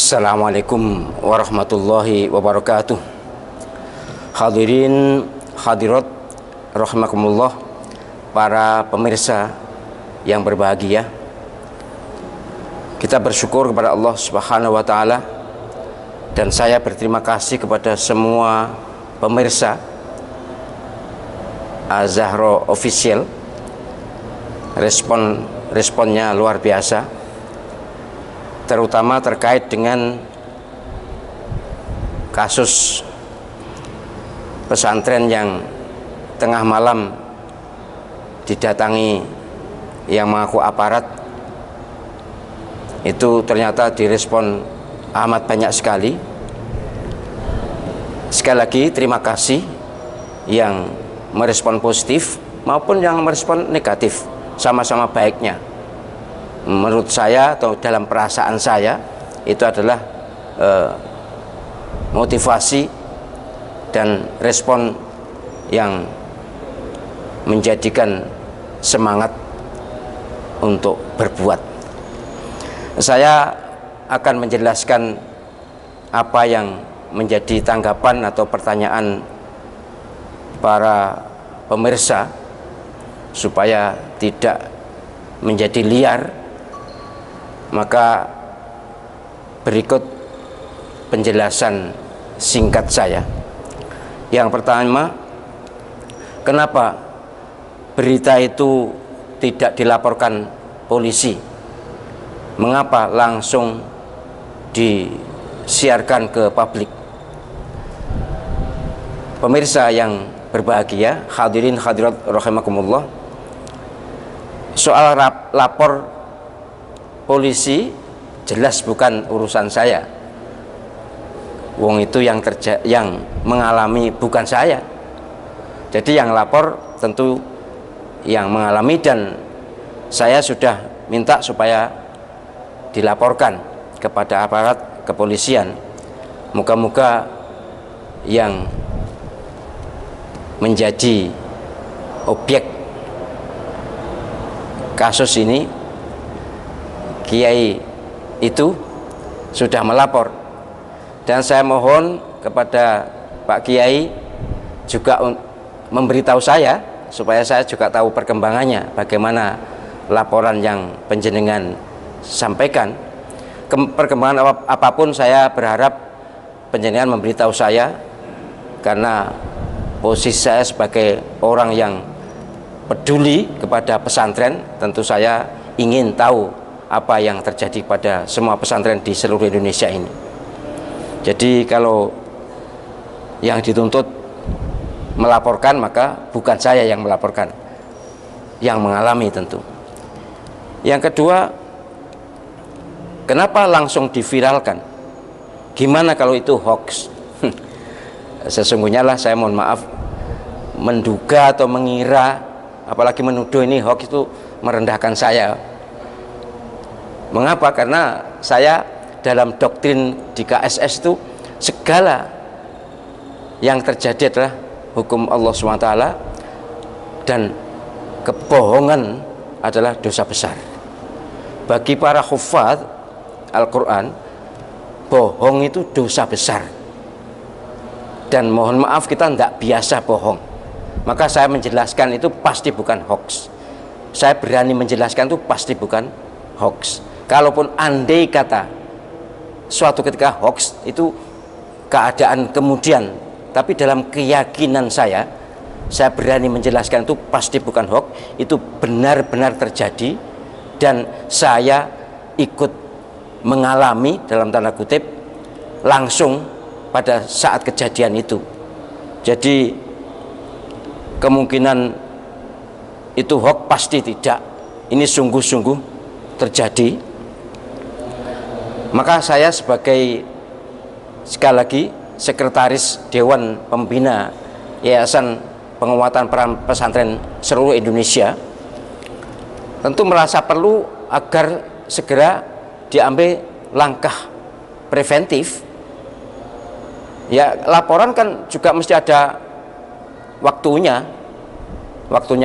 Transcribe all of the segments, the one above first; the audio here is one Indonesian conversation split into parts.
Assalamualaikum warahmatullahi wabarakatuh. Hadirin hadirat rahimakumullah, para pemirsa yang berbahagia. Kita bersyukur kepada Allah Subhanahu wa taala, dan saya berterima kasih kepada semua pemirsa Az-Zahra Official. Responnya luar biasa, terutama terkait dengan kasus pesantren yang tengah malam didatangi yang mengaku aparat. Itu ternyata direspon amat banyak sekali. Sekali lagi terima kasih yang merespon positif maupun yang merespon negatif, sama-sama baiknya. Menurut saya atau dalam perasaan saya itu adalah motivasi dan respon yang menjadikan semangat untuk berbuat. Saya akan menjelaskan apa yang menjadi tanggapan atau pertanyaan para pemirsa supaya tidak menjadi liar. Maka berikut penjelasan singkat saya. Yang pertama, kenapa berita itu tidak dilaporkan polisi? Mengapa langsung disiarkan ke publik? Pemirsa yang berbahagia, hadirin hadirat rahimakumullah, soal lapor polisi jelas bukan urusan saya. Wong itu yang mengalami bukan saya. Jadi yang lapor tentu yang mengalami, dan saya sudah minta supaya dilaporkan kepada aparat kepolisian. Moga-moga yang menjadi objek kasus ini, kiai itu sudah melapor, dan saya mohon kepada Pak Kiai juga memberitahu saya supaya saya juga tahu perkembangannya, bagaimana laporan yang panjenengan sampaikan. Perkembangan apapun saya berharap panjenengan memberitahu saya, karena posisi saya sebagai orang yang peduli kepada pesantren, tentu saya ingin tahu apa yang terjadi pada semua pesantren di seluruh Indonesia ini. Jadi kalau yang dituntut melaporkan, maka bukan saya yang melaporkan, yang mengalami tentu. Yang kedua, kenapa langsung diviralkan? Gimana kalau itu hoax? Sesungguhnya lah, saya mohon maaf, menduga atau mengira, apalagi menuduh ini hoax, itu merendahkan saya. Mengapa? Karena saya dalam doktrin di KSS itu segala yang terjadi adalah hukum Allah SWT, dan kebohongan adalah dosa besar. Bagi para hufadz Al-Quran, bohong itu dosa besar, dan mohon maaf kita tidak biasa bohong. Maka saya menjelaskan itu pasti bukan hoax. Saya berani menjelaskan itu pasti bukan hoax. Kalaupun andai kata suatu ketika hoax, itu keadaan kemudian, tapi dalam keyakinan saya berani menjelaskan itu pasti bukan hoax, itu benar-benar terjadi, dan saya ikut mengalami dalam tanda kutip langsung pada saat kejadian itu. Jadi kemungkinan itu hoax pasti tidak, ini sungguh-sungguh terjadi. Maka saya sebagai, sekali lagi, sekretaris Dewan Pembina Yayasan Penguatan Peran Pesantren seluruh Indonesia, tentu merasa perlu agar segera diambil langkah preventif. Ya, laporan kan juga mesti ada waktunya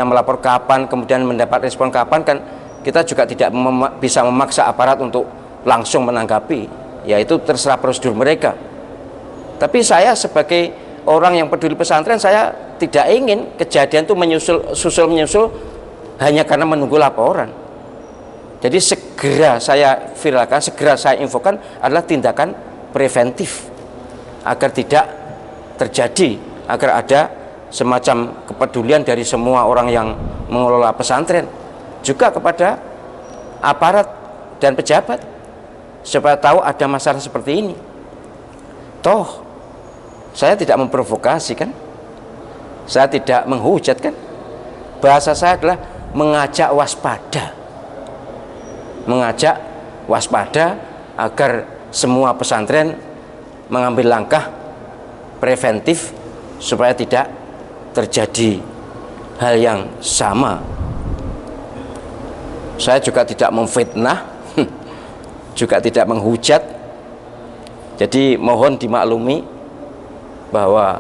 melapor kapan, kemudian mendapat respon kapan, kan kita juga tidak bisa memaksa aparat untuk langsung menanggapi. ya itu terserah prosedur mereka. Tapi saya sebagai orang yang peduli pesantren, saya tidak ingin kejadian itu menyusul hanya karena menunggu laporan. Jadi segera saya viralkan, segera saya infokan adalah tindakan preventif agar tidak terjadi, agar ada semacam kepedulian dari semua orang yang mengelola pesantren, juga kepada aparat dan pejabat, supaya tahu ada masalah seperti ini. Toh saya tidak memprovokasi kan, saya tidak menghujat kan, bahasa saya adalah mengajak waspada agar semua pesantren mengambil langkah preventif supaya tidak terjadi hal yang sama. Saya juga tidak memfitnah, juga tidak menghujat. Jadi mohon dimaklumi bahwa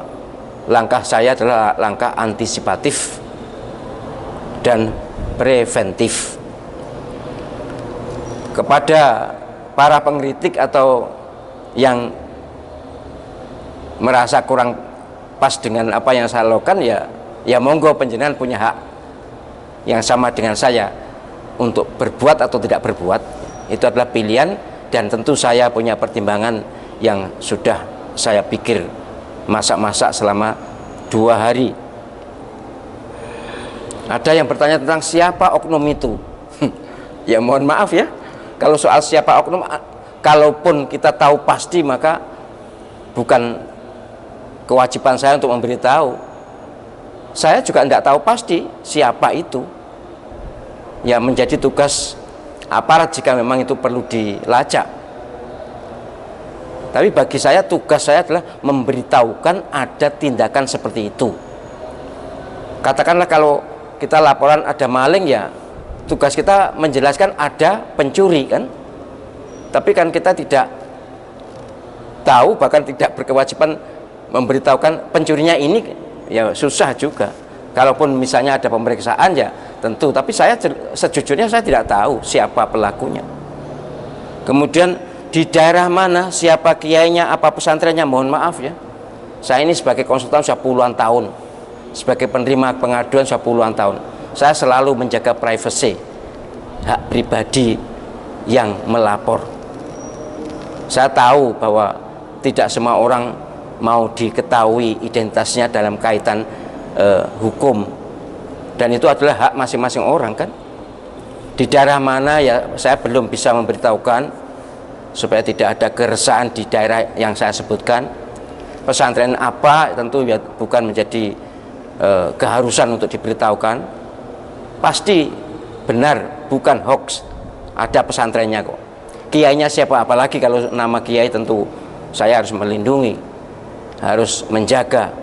langkah saya adalah langkah antisipatif dan preventif. Kepada para pengkritik atau yang merasa kurang pas dengan apa yang saya lakukan, ya monggo, panjenengan punya hak yang sama dengan saya untuk berbuat atau tidak berbuat. Itu adalah pilihan, dan tentu saya punya pertimbangan yang sudah saya pikir masak-masak selama 2 hari. Ada yang bertanya tentang siapa oknum itu. Ya mohon maaf ya, kalau soal siapa oknum, kalaupun kita tahu pasti, maka bukan kewajiban saya untuk memberitahu. Saya juga tidak tahu pasti siapa itu. Ya menjadi tugas aparat jika memang itu perlu dilacak. Tapi bagi saya, tugas saya adalah memberitahukan ada tindakan seperti itu. Katakanlah kalau kita laporan ada maling, ya tugas kita menjelaskan ada pencuri kan. Tapi kan kita tidak tahu, bahkan tidak berkewajiban memberitahukan pencurinya ini, ya susah juga. Kalaupun misalnya ada pemeriksaan, ya tentu, tapi saya sejujurnya saya tidak tahu siapa pelakunya. Kemudian di daerah mana, siapa kiainya, apa pesantrennya, mohon maaf ya, saya ini sebagai konsultan sudah puluhan tahun, sebagai penerima pengaduan sudah puluhan tahun. Saya selalu menjaga privasi, hak pribadi yang melapor. Saya tahu bahwa tidak semua orang mau diketahui identitasnya dalam kaitan hukum, dan itu adalah hak masing-masing orang kan. Di daerah mana, ya saya belum bisa memberitahukan supaya tidak ada keresahan di daerah yang saya sebutkan. Pesantren apa tentu ya bukan menjadi keharusan untuk diberitahukan. Pasti benar, bukan hoax, ada pesantrennya kok. Kiainya siapa, apalagi kalau nama kiai, tentu saya harus melindungi, harus menjaga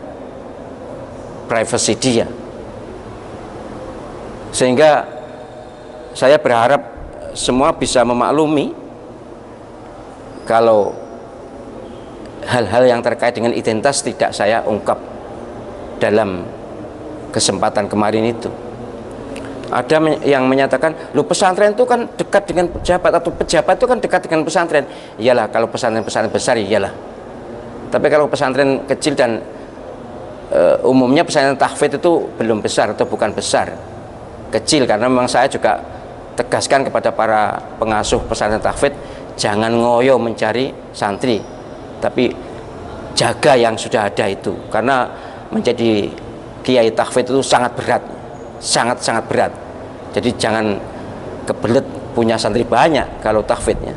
privasi dia. Sehingga saya berharap semua bisa memaklumi kalau hal-hal yang terkait dengan identitas tidak saya ungkap dalam kesempatan kemarin itu. Ada yang menyatakan, lu pesantren itu kan dekat dengan pejabat, atau pejabat itu kan dekat dengan pesantren. Iyalah, kalau pesantren-pesantren besar iyalah. Tapi kalau pesantren kecil dan umumnya pesantren tahfidz itu belum besar atau bukan besar, kecil. Karena memang saya juga tegaskan kepada para pengasuh pesantren tahfidz, jangan ngoyo mencari santri, tapi jaga yang sudah ada itu. Karena menjadi kiai tahfidz itu sangat berat, sangat-sangat berat. Jadi jangan kebelet punya santri banyak kalau tahfidznya.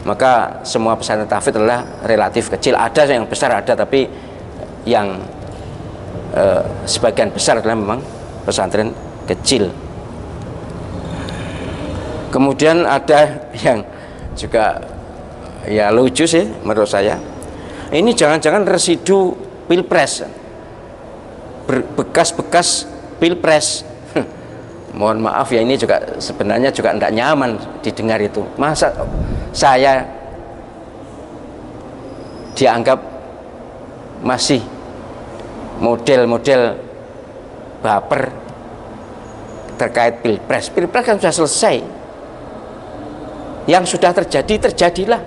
Maka semua pesantren tahfidz adalah relatif kecil. Ada yang besar ada, tapi yang sebagian besar adalah memang pesantren kecil. Kemudian ada yang juga ya lucu sih menurut saya. Ini jangan-jangan residu pilpres, bekas-bekas pilpres. Mohon maaf ya, ini juga sebenarnya juga tidak nyaman didengar itu. Masa saya dianggap masih model-model baper terkait pilpres. Pilpres kan sudah selesai. Yang sudah terjadi, terjadilah.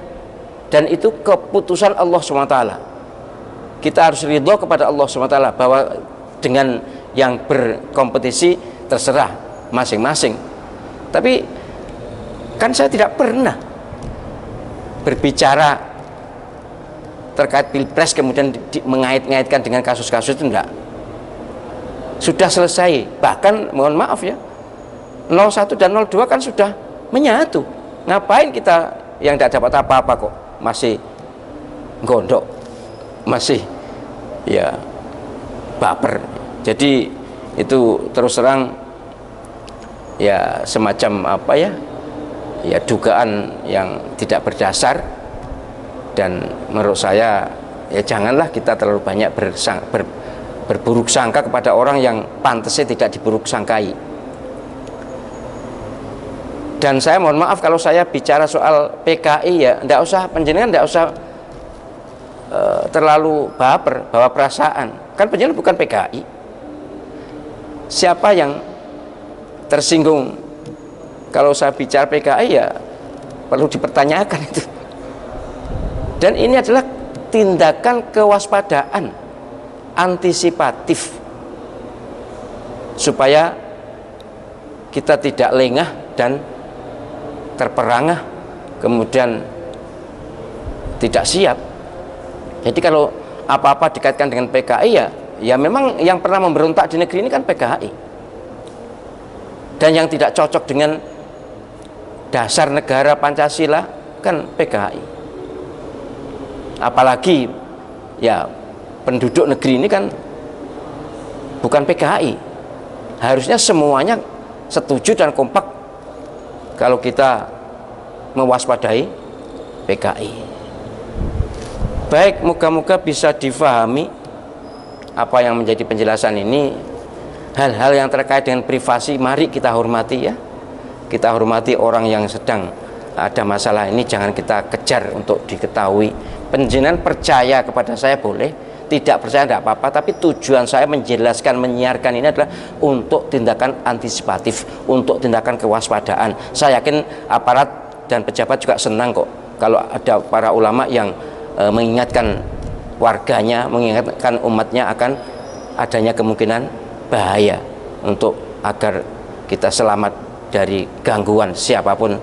dan itu keputusan Allah SWT. Kita harus ridho kepada Allah SWT bahwa dengan yang berkompetisi terserah masing-masing. Tapi kan saya tidak pernah berbicara terkait pilpres kemudian mengait-ngaitkan dengan kasus-kasus itu, enggak. Sudah selesai, bahkan mohon maaf ya, 01 dan 02 kan sudah menyatu. Ngapain kita yang tidak dapat apa-apa kok masih gondok, masih ya baper. Jadi itu terus terang ya semacam apa ya, ya dugaan yang tidak berdasar. Dan menurut saya ya janganlah kita terlalu banyak berburuk sangka kepada orang yang pantasnya tidak diburuk sangkai. Dan saya mohon maaf kalau saya bicara soal PKI ya, enggak usah, panjenengan enggak usah terlalu baper, bawa perasaan. Kan panjenengan bukan PKI. Siapa yang tersinggung kalau saya bicara PKI ya perlu dipertanyakan itu. Dan ini adalah tindakan kewaspadaan, antisipatif, supaya kita tidak lengah dan terperangah kemudian tidak siap. Jadi kalau apa-apa dikaitkan dengan PKI ya memang yang pernah memberontak di negeri ini kan PKI, dan yang tidak cocok dengan dasar negara Pancasila kan PKI. Apalagi ya penduduk negeri ini kan bukan PKI. Harusnya semuanya setuju dan kompak kalau kita mewaspadai PKI. Baik, moga-moga bisa difahami apa yang menjadi penjelasan ini. Hal-hal yang terkait dengan privasi mari kita hormati ya. Kita hormati orang yang sedang ada masalah ini, jangan kita kejar untuk diketahui. Penjenengan percaya kepada saya boleh, tidak percaya tidak apa-apa, tapi tujuan saya menjelaskan, menyiarkan ini adalah untuk tindakan antisipatif, untuk tindakan kewaspadaan. Saya yakin aparat dan pejabat juga senang kok kalau ada para ulama yang mengingatkan warganya, mengingatkan umatnya akan adanya kemungkinan bahaya, untuk agar kita selamat dari gangguan siapapun,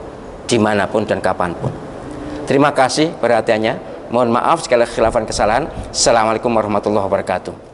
dimanapun dan kapanpun. Terima kasih perhatiannya. Mohon maaf segala khilafan kesalahan. Assalamualaikum warahmatullahi wabarakatuh.